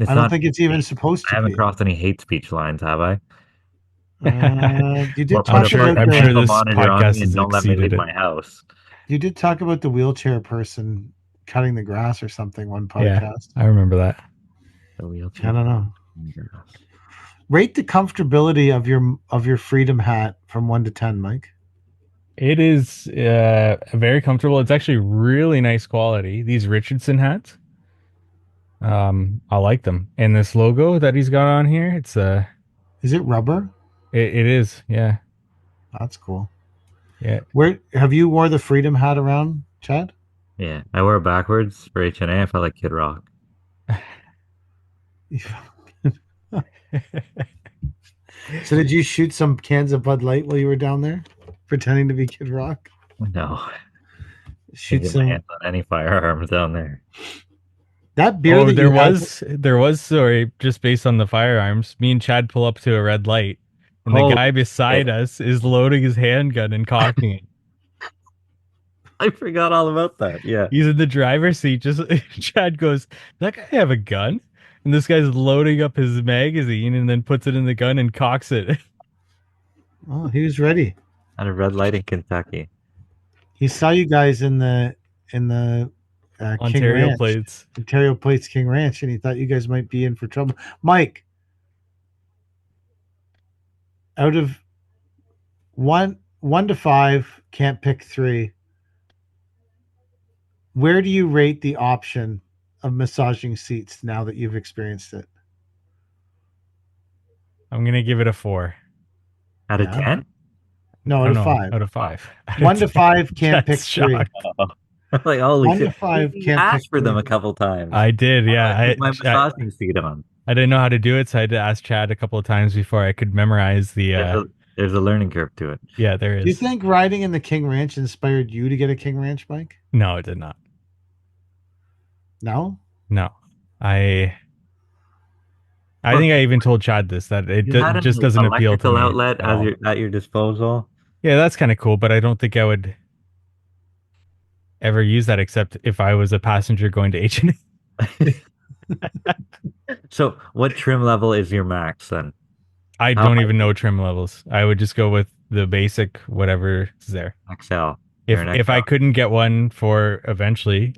I don't think it's even supposed to I haven't be. crossed any hate speech lines, have I? You did Or talk put a about I'm the, sure this monitor on podcast me has and don't let me exceeded leave it. my house. you did talk about the wheelchair person cutting the grass or something one Yeah, podcast. I remember that. The wheelchair. I don't know. Rate the comfortability of your freedom hat from 1 to 10, Mike. It is very comfortable. It's actually really nice quality. These Richardson hats, I like them. And this logo that he's got on here, it's Is it rubber? It is, yeah, That's cool. yeah. Where have you wore the Freedom hat around, Chad? Yeah, I wore it backwards for HNA. I felt like Kid Rock. So did you shoot some cans of Bud Light while you were down there, pretending to be Kid Rock? No, can't Shoot get my some hands on any firearms down there. that beer Oh, that you have. there was, sorry, just based on the firearms. Me and Chad pull up to a red light, and the Holy guy beside shit. us is loading his handgun and cocking it. I forgot all about that. Yeah. He's in the driver's seat. Just Chad goes, "Does that guy have a gun?" And this guy's loading up his magazine and then puts it in the gun and cocks it. Oh, he was ready. At a red light in Kentucky. He saw you guys in the King Ontario Ranch, plates. Ontario Plates King Ranch, and he thought you guys might be in for trouble. Mike, out of one to five, can't pick three. Where do you rate the option of massaging seats now that you've experienced it? I'm gonna give it a 4. Out of Yeah. 10? No, Oh, out of no, five. out of 5. 1 to 5, can't pick Chad's 3. shocked. Like, holy 1 to shit. 5, You can't asked pick for them 3. a couple times. I did, yeah. I put my massaging seat on. I didn't know how to do it, so I had to ask Chad a couple of times before I could memorize the. There's a learning curve to it. Yeah, there is. Do you think riding in the King Ranch inspired you to get a King Ranch bike? No, it did not. No? No, I think I even told Chad this that it You had an just doesn't appeal to electrical me. outlet at all. at your disposal. Yeah, that's kind of cool, but I don't think I would ever use that except if I was a passenger going to HNA. So, what trim level is your max then? I How don't high- even know trim levels. I would just go with the basic whatever is there. XL. You're an If I XL. couldn't get one for eventually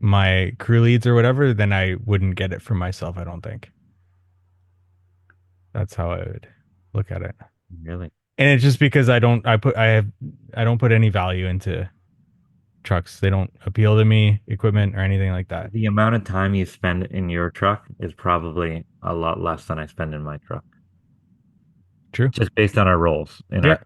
my crew leads or whatever, then I wouldn't get it for myself, I don't think. That's how I would look at it. Really? And it's just because I don't put any value into trucks. They don't appeal to me, equipment or anything like that. The amount of time you spend in your truck is probably a lot less than I spend in my truck. True. Just based on our roles in Yeah. our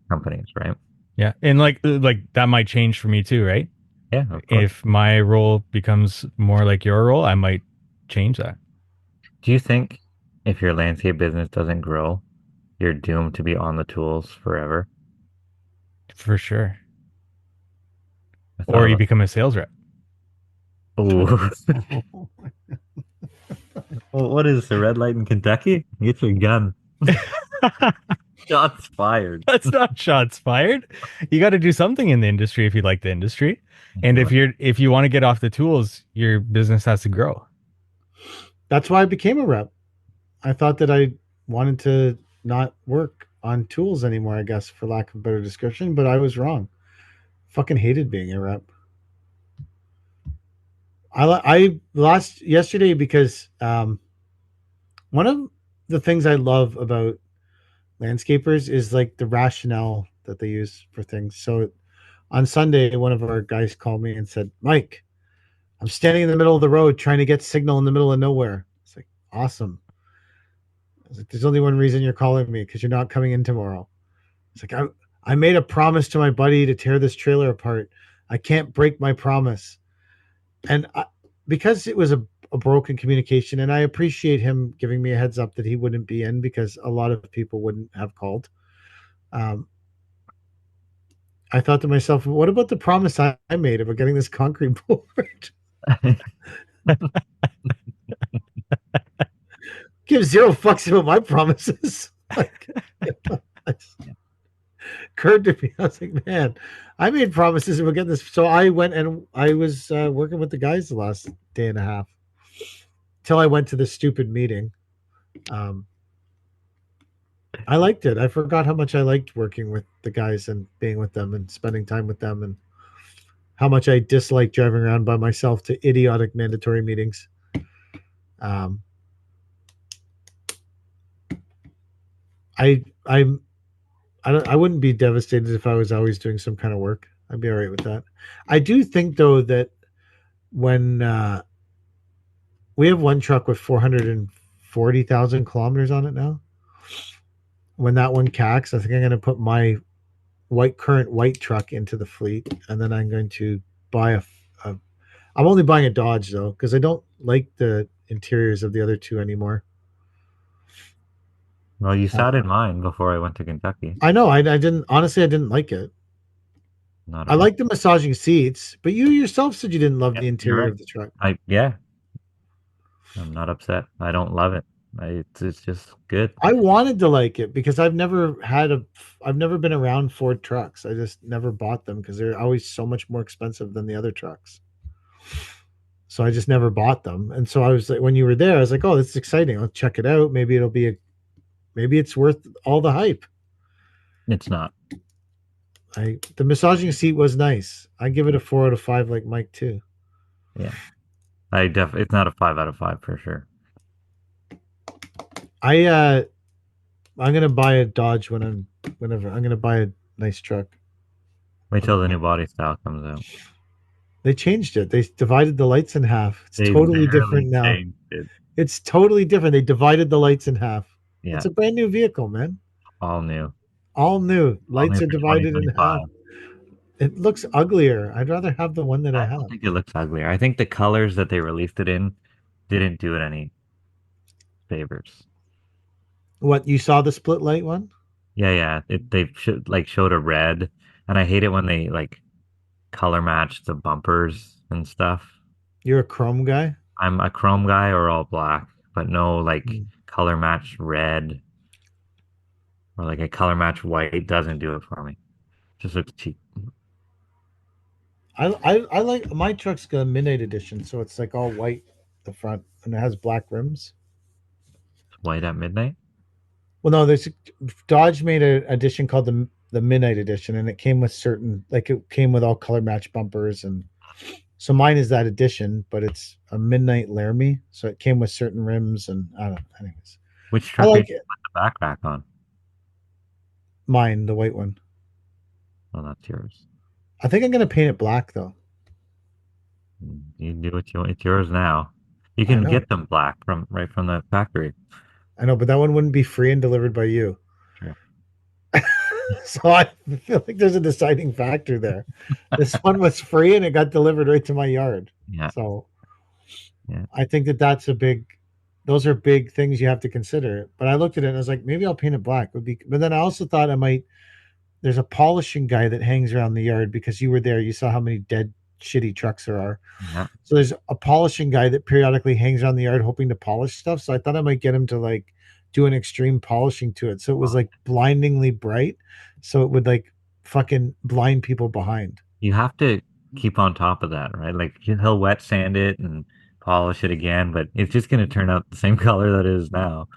companies, right? Yeah. And like that might change for me too, right? Yeah, of course. If my role becomes more like your role, I might change that. Do you think if your landscape business doesn't grow, you're doomed to be on the tools forever? For sure. I thought Or you about- become a sales rep. Ooh. Well, what is the red light in Kentucky? Get your gun. Shots fired. That's not shots fired. You got to do something in the industry if you like the industry. And if you want to get off the tools, your business has to grow. That's why I became a rep. I thought that I wanted to not work on tools anymore, I guess, for lack of a better description, but I was wrong. Fucking hated being a rep. I lost yesterday because one of the things I love about landscapers is like the rationale that they use for things. So on Sunday, one of our guys called me and said, "Mike, I'm standing in the middle of the road trying to get signal in the middle of nowhere." It's like, awesome. I was like, there's only one reason you're calling me, because you're not coming in tomorrow. It's like, I made a promise to my buddy to tear this trailer apart. I can't break my promise. And because it was a broken communication, and I appreciate him giving me a heads up that he wouldn't be in because a lot of people wouldn't have called. I thought to myself, what about the promise I made about getting this concrete poured? Give zero fucks about my promises. Like, occurred to me, I was like, man, I made promises about getting this. So I went and I was working with the guys the last day and a half till I went to this stupid meeting. I liked it. I forgot how much I liked working with the guys and being with them and spending time with them, and how much I dislike driving around by myself to idiotic mandatory meetings. I wouldn't be devastated if I was always doing some kind of work. I'd be all right with that. I do think though that when we have one truck with 440 40,000 kilometers on it now. When that one cacks, I think I'm going to put my current white truck into the fleet, and then I'm going to buy a I'm only buying a Dodge though, because I don't like the interiors of the other two anymore. Well, you sat in mine before I went to Kentucky. I know. I didn't honestly. I didn't like it. Not I a like the massaging seats, but you yourself said you didn't love Yep, the you're interior right. of the truck. Yeah, I'm not upset. I don't love it. It's just good. I wanted to like it because I've never been around Ford trucks. I just never bought them because they're always so much more expensive than the other trucks. So I just never bought them. And so I was like, when you were there, I was like, oh, this is exciting. I'll check it out. Maybe it's worth all the hype. It's not. The massaging seat was nice. I give it a 4 out of 5, like Mike too. Yeah, it's not a 5 out of 5 for sure. I'm gonna buy a Dodge whenever I'm gonna buy a nice truck. Wait till the new body style comes out. They changed it. They divided the lights in half. It's They totally barely different now. changed it. It's totally different. They divided the lights in half. Yeah, It's a brand new vehicle, man. all new. All new. All Lights new are for divided in 2025. half. It looks uglier. I'd rather have the one that I I have. don't think it looks uglier. I think the colors that they released it in didn't do it any favors. What, you saw the split light one? Yeah. They showed a red, and I hate it when they like color match the bumpers and stuff. You're a chrome guy? I'm a chrome guy or all black, but no like Mm. color match red or like a color match white doesn't do it for me. Just looks cheap. I like my truck's got a midnight edition, so it's like all white the front and it has black rims. It's white at midnight. Well, no, there's Dodge made an edition called the Midnight Edition, and it came with it came with all color match bumpers, and so mine is that edition, but it's a Midnight Laramie, so it came with certain rims, and I don't know. Anyways, Which I truck are you like it. put the back rack on? Mine, the white one. Well, that's yours. I think I'm gonna paint it black though. You do what you want. It's yours now. You I can know, get them black right from the factory. I know, but that one wouldn't be free and delivered by you. True. So I feel like there's a deciding factor there. This one was free and it got delivered right to my yard. Yeah. So Yeah. I think those are big things you have to consider. But I looked at it and I was like, maybe I'll paint it black. But then I also thought there's a polishing guy that hangs around the yard because you were there. You saw how many dead, shitty trucks there are. Yeah. So there's a polishing guy that periodically hangs around the yard hoping to polish stuff. So I thought I might get him to like do an extreme polishing to it. So it was like blindingly bright. So it would like fucking blind people behind. You have to keep on top of that, right? Like he'll wet sand it and polish it again, but it's just going to turn out the same color that it is now.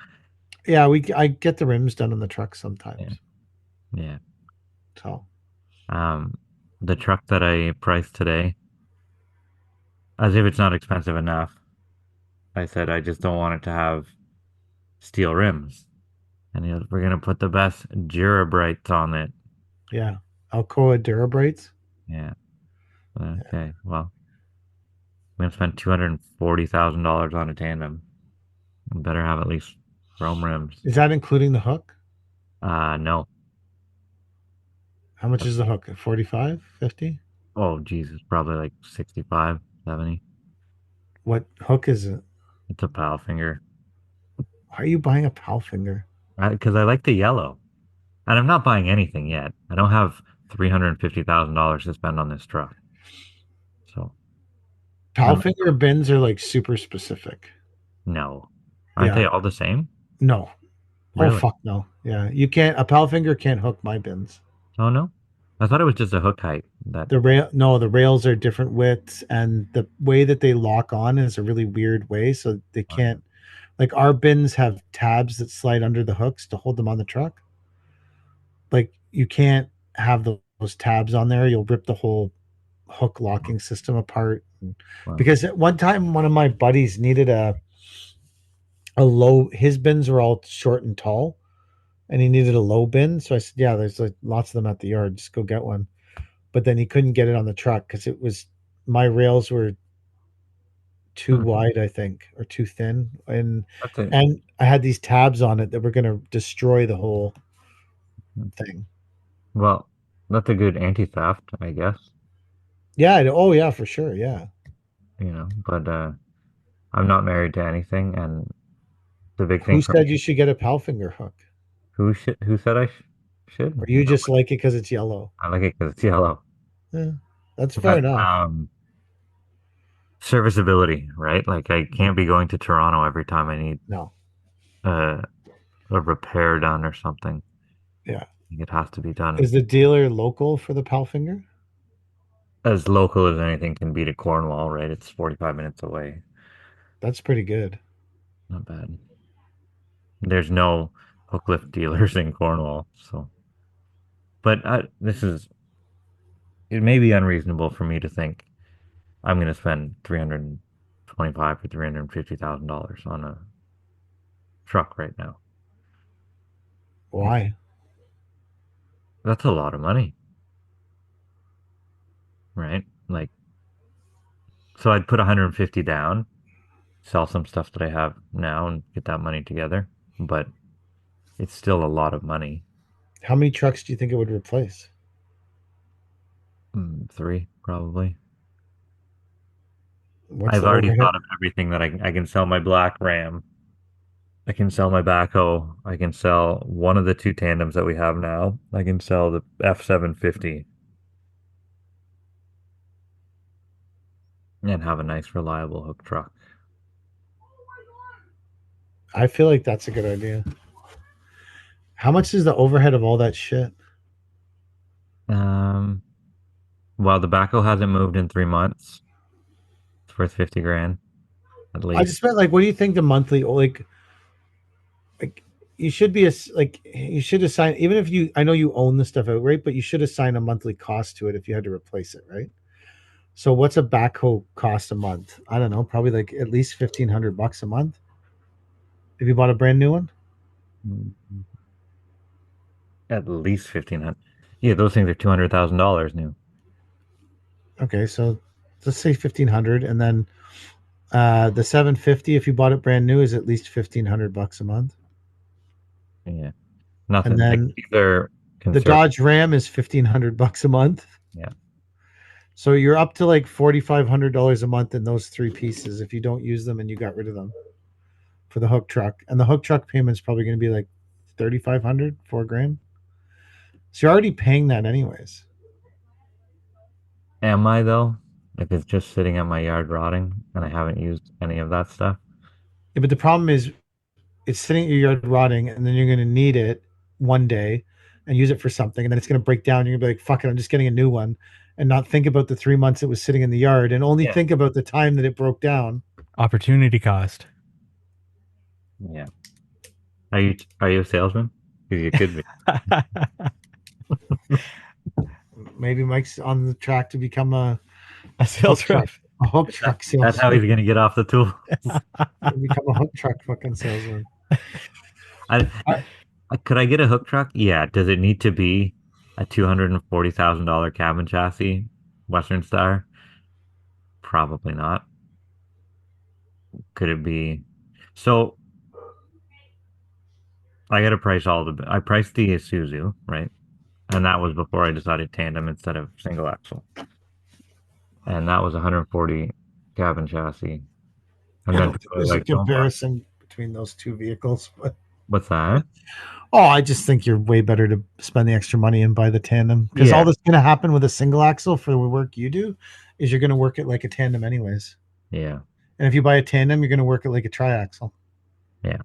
Yeah, I get the rims done on the truck sometimes. Yeah. So The truck that I priced today, as if it's not expensive enough, I said I just don't want it to have steel rims. And he goes, we're going to put the best Durabrights on it. yeah, Alcoa Durabrights. Yeah. Okay. Well, we're going to spend $240,000 on a tandem. We better have at least chrome rims. Is that including the hook? No. How much is the hook? 45, 50? Oh, Jesus, probably like 65, 70. What hook is it? It's a pal finger. Why are you buying a Palfinger? Because I like the yellow. And I'm not buying anything yet. I don't have $350,000 to spend on this truck. So, Palfinger bins are like super specific. no. Aren't they all the same? No. Really? Oh, fuck no. Yeah, you can't. A Palfinger can't hook my bins. Oh, no? I thought it was just a hook height. The rails are different widths, and the way that they lock on is a really weird way. So they can't, like our bins have tabs that slide under the hooks to hold them on the truck. Like you can't have those tabs on there. You'll rip the whole hook locking system apart. Wow. Because at one time, one of my buddies needed his bins were all short and tall, and he needed a low bin. So I said, yeah, there's like lots of them at the yard. Just go get one. But then he couldn't get it on the truck because my rails were too Hmm. wide, I think, or too thin, and That's it. I had these tabs on it that were going to destroy the whole thing. Well, that's a good anti-theft, I guess. Yeah. Oh, yeah, for sure. Yeah. But I'm not married to anything, and the big thing Who for me said you should get a Palfinger hook? who said I should? Or you just like it because it's yellow? I like it because it's yellow. Yeah, that's fair But enough. serviceability, right? Like I can't be going to Toronto every time I need No. uh, a repair done or something. Yeah. It has to be done Is the dealer local for the Palfinger? as local as anything can be to Cornwall, right? It's 45 minutes away. That's pretty good. Not bad. There's no hook lift dealers in Cornwall, so. But it may be unreasonable for me to think I'm going to spend 325 or $350,000 on a truck right now. Why? That's a lot of money, right? Like, so I'd put 150 down, sell some stuff that I have now and get that money together, but it's still a lot of money. How many trucks do you think it would replace? Three, probably. What's I've the already overhead? thought of everything that I can sell my black Ram. I can sell my backhoe. I can sell one of the two tandems that we have now. I can sell the F750 and have a nice, reliable hook truck. I feel like that's a good idea. How much is the overhead of all that shit? Um, well, the backhoe hasn't moved in 3 months. It's worth 50 grand at I just least. meant like, what do you think the monthly like you should be like you should assign, even if you, I know you own the stuff outright, but you should assign a monthly cost to it if you had to replace it, right? So what's a backhoe cost a month? I don't know, probably like at least $1,500 a month if you bought a brand new one. At least 1,500. Yeah, those things are $200,000 new. Okay, so let's say 1,500, and then the 750, if you bought it brand new, is at least $1,500 a month. Yeah, And nothing like then these are the conservative. Dodge Ram is $1,500 a month. Yeah, So you're up to like $4,500 a month in those three pieces if you don't use them and you got rid of them for the hook truck. And the hook truck payment's probably going to be like 3,500, $4,000. So you're already paying that anyways. am I though? If it's just sitting at my yard rotting and I haven't used any of that stuff. Yeah, but the problem is it's sitting at your yard rotting, and then you're going to need it one day and use it for something, and then it's going to break down. You're going to be like, fuck it, I'm just getting a new one, and not think about the 3 months it was sitting in the yard and only Yeah. think about the time that it broke down. Opportunity cost. Yeah. Are you a salesman? Because you could be. Maybe Mike's on the track to become a sales hook truck, rep. a hook truck That's how salesman. he's gonna get off the tool. Become a hook truck fucking salesman. I, could I get a hook truck? Yeah. Does it need to be a $240,000 cabin chassis, Western Star? Probably not. Could it be? So I got to price I priced the Isuzu, right? And that was before I decided tandem instead of single axle. And that was 140 cabin chassis. And I then don't think people are there's a like, don't buy. comparison between those two vehicles, but What's that? I just think you're way better to spend the extra money and buy the tandem, because all Yeah. that's going to happen with a single axle for the work you do is you're going to work it like a tandem anyways. Yeah. And if you buy a tandem, you're going to work it like a triaxle. Yeah.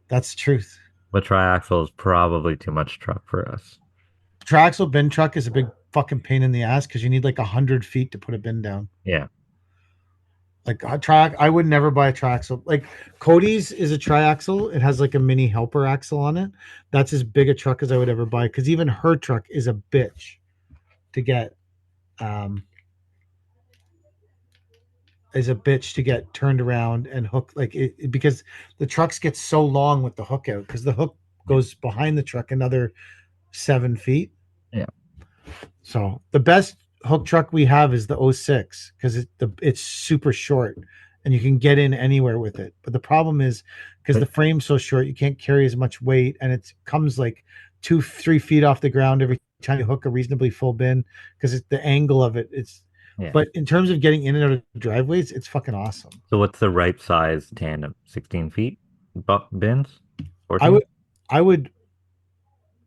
That's the truth. But triaxle is probably too much truck for us. Triaxle bin truck is a big fucking pain in the ass because you need like 100 feet to put a bin down. Yeah. Like a I would never buy a triaxle. Like Cody's is a triaxle. It has like a mini helper axle on it. That's as big a truck as I would ever buy, because even her truck is a bitch to get. Turned around and hooked, like because the trucks get so long with the hook out, because the hook goes behind the truck another 7 feet. Yeah. So the best hook truck we have is the 06, because it's super short and you can get in anywhere with it. But the problem is because the frame's so short, you can't carry as much weight, and it comes like 2-3 feet off the ground every time you hook a reasonably full bin because it's the angle of it. But in terms of getting in and out of driveways, it's fucking awesome. So what's the right size tandem? 16 feet bins? 14? I would,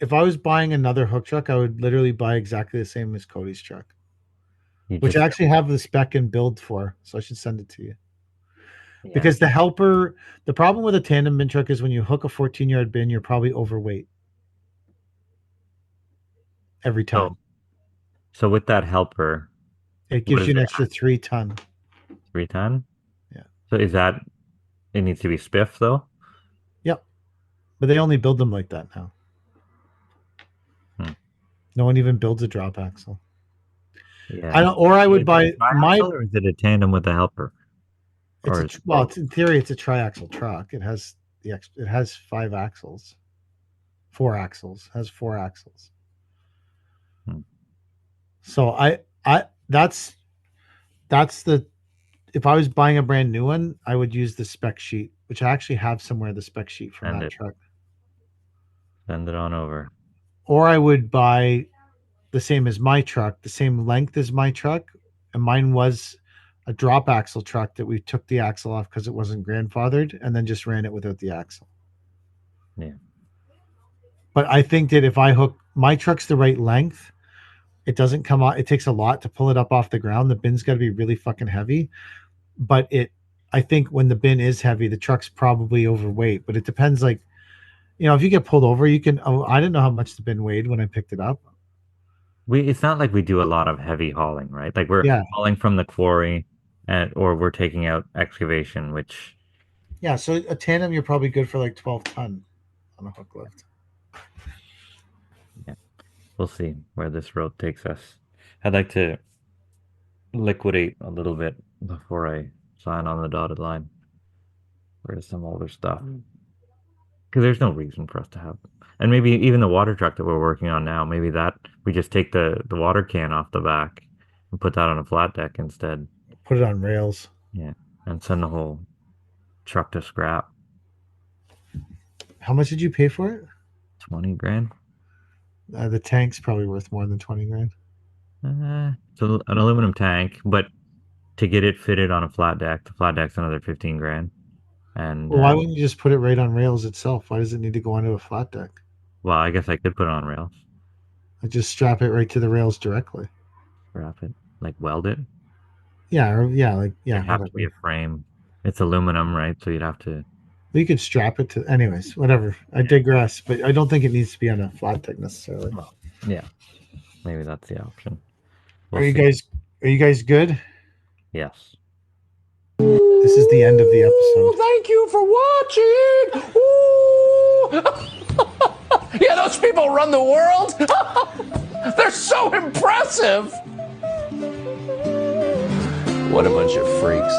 if I was buying another hook truck, I would literally buy exactly the same as Cody's truck, which I actually have the spec and build for. So I should send it to you. Yeah. Because the problem with a tandem bin truck is when you hook a 14-yard bin, you're probably overweight every time. So with that helper, it gives you an extra 3 ton. 3 ton? Yeah. So it needs to be spiff though? Yep. But they only build them like that now. No one even builds a drop axle. Yeah. I would buy or is it a tandem with a helper? In theory, it's a triaxle truck. It has 5 axles, 4 axles. Has 4 axles. So that's the, if I was buying a brand new one, I would use the spec sheet, which I actually have somewhere, the spec sheet from that truck. Send it on over. Or I would buy the same as my truck, the same length as my truck. And mine was a drop axle truck that we took the axle off because it wasn't grandfathered and then just ran it without the axle. Yeah. But I think that if I hook my truck's the right length, it doesn't come out. It takes a lot to pull it up off the ground. The bin's got to be really fucking heavy. But I think when the bin is heavy, the truck's probably overweight. But it depends. Like, if you get pulled over, you can. I didn't know how much the bin weighed when I picked it up. It's not like we do a lot of heavy hauling, right? Like we're hauling from the quarry, or we're taking out excavation, which. Yeah, so a tandem, you're probably good for like 12 ton on a hook lift. Yeah, we'll see where this road takes us. I'd like to liquidate a little bit before I sign on the dotted line. Where's some older stuff? Because there's no reason for us to have it. And maybe even the water truck that we're working on now, maybe that we just take the water can off the back and put that on a flat deck instead. Put it on rails. Yeah, and send the whole truck to scrap. How much did you pay for it? 20 grand. The tank's probably worth more than 20 grand. It's an aluminum tank, but to get it fitted on a flat deck, the flat deck's another 15 grand. And why wouldn't you just put it right on rails itself? Why does it need to go onto a flat deck? Well, I guess I could put it on rails. I just strap it right to the rails directly. Strap it, like weld it. Yeah, It'd have to be a frame. It's aluminum, right? So you'd have to. Well, you could strap it to. Anyways, whatever. I digress, but I don't think it needs to be on a flat deck necessarily. Well, yeah, maybe that's the option. Are you guys good? Yes. This is the end of the episode. Thank you for watching. Yeah, those people run the world. They're so impressive. What a bunch of freaks.